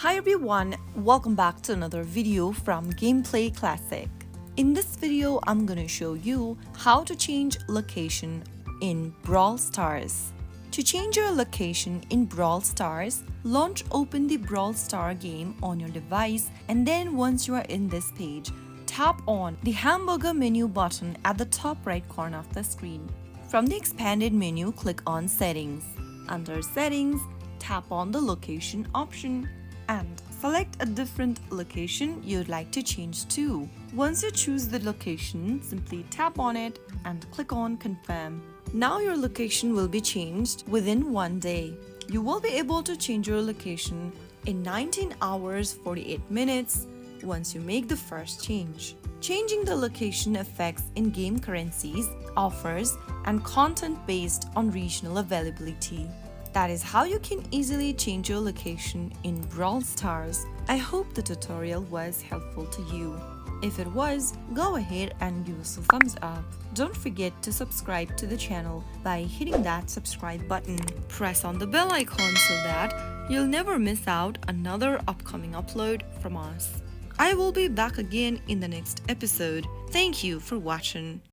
Hi everyone, welcome back to another video from Gameplay Classic. In this video, I'm gonna show you how to change location in Brawl Stars. To change your location in Brawl Stars, open the Brawl Star game on your device, and then once you are in this page, tap on the hamburger menu button at the top right corner of the screen. From the expanded menu, click on Settings. Under Settings, tap on the Location option and select a different location you'd like to change to. Once you choose the location, simply tap on it and click on Confirm. Now your location will be changed within one day. You will be able to change your location in 19 hours 48 minutes once you make the first change. Changing the location affects in-game currencies, offers, and content based on regional availability. That is how you can easily change your location in Brawl Stars. I hope the tutorial was helpful to you. If it was, go ahead and give us a thumbs up. Don't forget to subscribe to the channel by hitting that subscribe button. Press on the bell icon so that you'll never miss out another upcoming upload from us. I will be back again in the next episode. Thank you for watching.